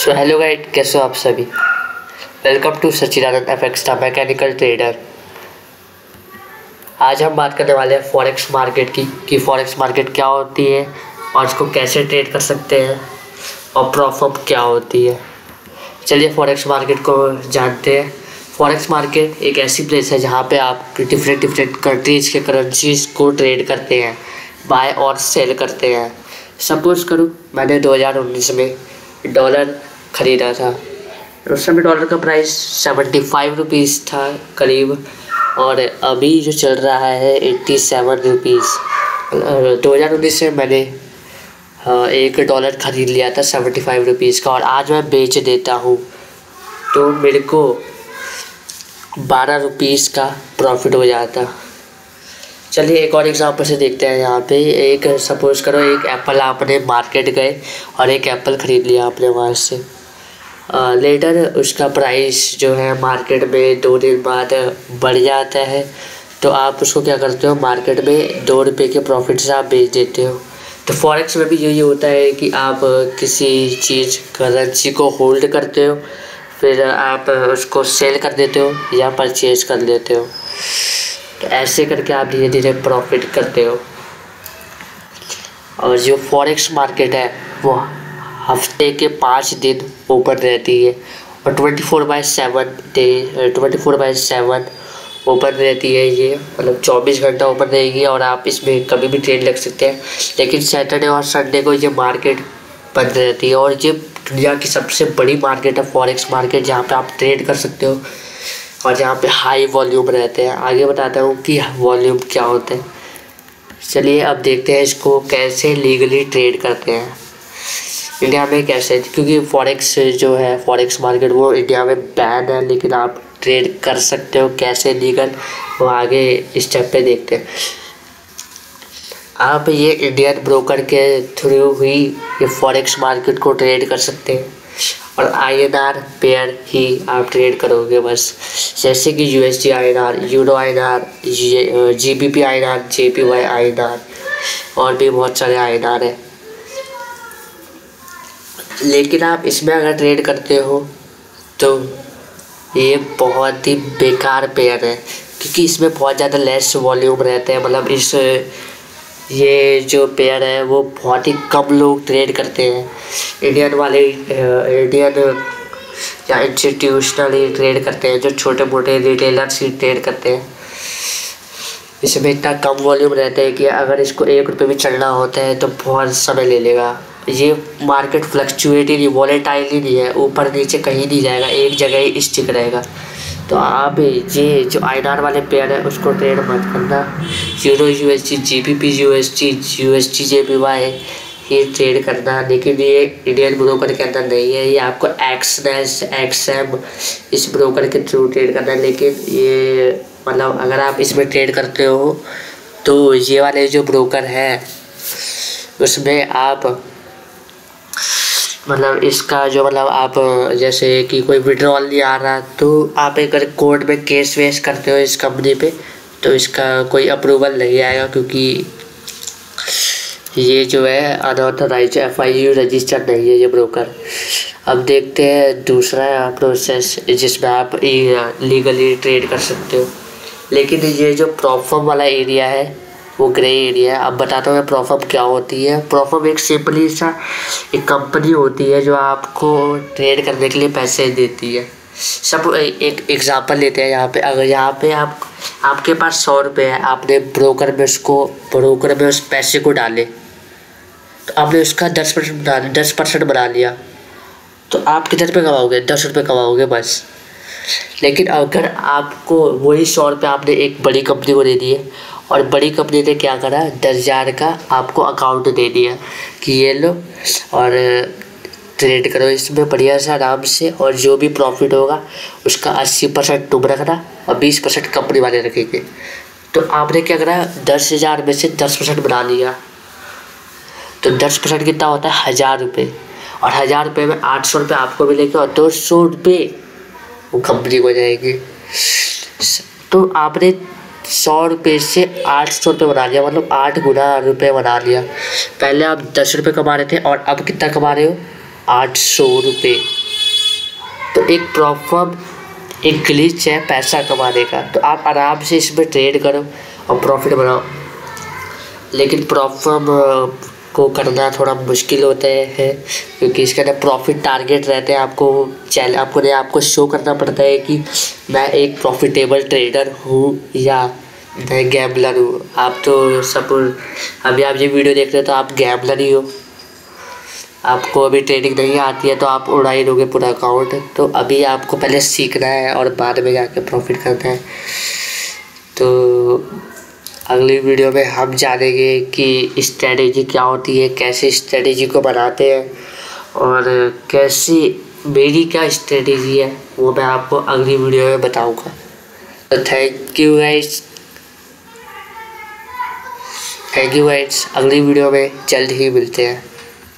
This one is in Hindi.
सो हेलो गाइस, कैसे हो आप सभी। Welcome to Sachidanand FX the mechanical trader. आज हम बात करने वाले हैं फॉरेक्स मार्केट की कि फॉरेक्स मार्केट क्या होती है और इसको कैसे ट्रेड कर सकते हैं और प्रॉफिट क्या होती है। चलिए फॉरेक्स मार्केट को जानते हैं। फॉरेक्स मार्केट एक ऐसी प्लेस है जहाँ पे आप डिफरेंट कंट्रीज के करेंसीज को ट्रेड करते हैं, बाय और सेल करते हैं। सपोज करूँ मैंने 2019 में डॉलर ख़रीदा था। उस समय डॉलर का प्राइस 75 रुपीज़ था करीब, और अभी जो चल रहा है 87 रुपीज़। 2019 में मैंने $1 ख़रीद लिया था 75 रुपीज़ का, और आज मैं बेच देता हूँ तो मेरे को 12 रुपीज़ का प्रॉफिट हो जाता। चलिए एक और एग्जांपल से देखते हैं। यहाँ पे एक सपोज़ करो एक एप्पल, आपने मार्केट गए और एक एप्पल ख़रीद लिया आपने वहाँ से। लेटर उसका प्राइस जो है मार्केट में 2 दिन बाद बढ़ जाता है, तो आप उसको क्या करते हो, मार्केट में 2 रुपये के प्रॉफिट से आप बेच देते हो। तो फॉरेक्स में भी यही होता है कि आप किसी चीज़ करेंसी को होल्ड करते हो, फिर आप उसको सेल कर देते हो या परचेज कर लेते हो। तो ऐसे करके आप धीरे धीरे प्रॉफिट करते हो। और जो फॉरेक्स मार्केट है वो हफ्ते के 5 दिन ओपन रहती है और 24/7 ओपन रहती है। ये मतलब 24 घंटा ओपन रहेगी और आप इसमें कभी भी ट्रेड लग सकते हैं। लेकिन सैटरडे और संडे को ये मार्केट बंद रहती है, और ये दुनिया की सबसे बड़ी मार्केट है फॉरेक्स मार्केट, जहाँ पे आप ट्रेड कर सकते हो और जहाँ पे हाई वॉल्यूम रहते हैं। आगे बताता हूँ कि वॉल्यूम क्या होते हैं। चलिए अब देखते हैं इसको कैसे लीगली ट्रेड करते हैं इंडिया में कैसे, क्योंकि फॉरेक्स जो है फॉरेक्स मार्केट वो इंडिया में बैन है, लेकिन आप ट्रेड कर सकते हो कैसे लीगल, वो आगे स्टेप पे देखते हैं। आप ये इंडियन ब्रोकर के थ्रू ही ये फॉरेक्स मार्केट को ट्रेड कर सकते हैं, और INR पेयर ही आप ट्रेड करोगे बस। जैसे कि USD INR, euro INR, GBP INR, JPY INR और भी बहुत सारे INR है। लेकिन आप इसमें अगर ट्रेड करते हो तो ये बहुत ही बेकार पेयर है, क्योंकि इसमें बहुत ज़्यादा लेस वॉल्यूम रहते हैं। मतलब ये जो पेयर है वो बहुत ही कम लोग ट्रेड करते हैं। इंडियन या इंस्टीट्यूशनल ही ट्रेड करते हैं, जो छोटे मोटे रिटेलर्स ही ट्रेड करते हैं। इसमें इतना कम वॉल्यूम रहता है कि अगर इसको 1 रुपये भी चढ़ना होता है तो बहुत समय ले लेगा। ये मार्केट फ्लक्चुएट ही नहीं, वॉलेटाइल ही नहीं है, ऊपर नीचे कहीं नहीं जाएगा, एक जगह ही स्टिक रहेगा। तो आप ये जो INR वाले पेयर है उसको ट्रेड मत करना। Euro USD, GBP USD JPY ये ट्रेड करना। लेकिन ये इंडियन ब्रोकर के अंदर नहीं है, ये आपको XM इस ब्रोकर के थ्रू ट्रेड करना है। लेकिन ये मतलब अगर आप इसमें ट्रेड करते हो तो ये वाले जो ब्रोकर है उसमें आप मतलब इसका जो मतलब आप जैसे कि कोई विड्रॉल नहीं आ रहा, तो आप अगर कोर्ट में केस वेस करते हो इस कंपनी पे तो इसका कोई अप्रूवल नहीं आएगा, क्योंकि ये जो है अनऑथराइज FIU रजिस्टर्ड नहीं है ये ब्रोकर। अब देखते हैं दूसरा प्रोसेस जिसमें आप लीगली ट्रेड कर सकते हो। लेकिन ये जो प्रॉफर्म वाला एरिया है वो ग्रे एरिया है। अब बताता हूँ मैं प्रॉफर्म क्या होती है। प्रॉफर्म एक सिंपली सा एक कंपनी होती है जो आपको ट्रेड करने के लिए पैसे देती है। सब एक एग्जांपल लेते हैं। यहाँ पे अगर यहाँ पे आपके पास 100 रुपये है, आपने ब्रोकर में उस पैसे को डाले, तो आपने उसका 10% बना लिया, तो आप कितने रुपये कमाओगे? 10 रुपये कमाओगे बस। लेकिन अगर आपको वही 100 रुपये आपने एक बड़ी कंपनी को दे दिए, और बड़ी कंपनी ने क्या करा, 10,000 का आपको अकाउंट दे दिया कि ये लो और ट्रेड करो इसमें बढ़िया से आराम से, और जो भी प्रॉफिट होगा उसका 80% तुम रखना और 20% कंपनी वाले रखेंगे। तो आपने क्या करा, 10,000 में से 10% बना लिया, तो 10% कितना होता है, 1,000 रुपये। और 1,000 रुपये में 800 रुपये आपको मिलेंगे और 200 रुपये वो कंपनी को जाएगी। तो आपने 100 रुपये से 800 रुपये बना लिया, मतलब 8 गुना रुपये बना लिया। पहले आप 10 रुपये कमा रहे थे और अब कितना कमा रहे हो, ₹800। तो एक प्रॉपर एक ग्लिच है पैसा कमाने का, तो आप आराम से इसमें ट्रेड करो और प्रॉफिट बनाओ। लेकिन प्रॉपर को करना थोड़ा मुश्किल होता है क्योंकि इसके अंदर प्रॉफिट टारगेट रहते हैं। आपको शो करना पड़ता है कि मैं एक प्रॉफिटेबल ट्रेडर हूँ या मैं गैम्बलर हूँ। आप तो सब अभी आप ये वीडियो देख रहे हो तो आप गैम्बलर ही हो, आपको अभी ट्रेडिंग नहीं आती है तो आप उड़ा ही दोगे पूरा अकाउंट। तो अभी आपको पहले सीखना है और बाद में जाके प्रॉफिट करना है। तो अगली वीडियो में हम जानेंगे कि स्ट्रेटेजी क्या होती है, कैसे स्ट्रेटेजी को बनाते हैं और कैसी मेरी क्या स्ट्रेटेजी है वो मैं आपको अगली वीडियो में बताऊंगा। तो थैंक यू गाइस, अगली वीडियो में जल्द ही मिलते हैं।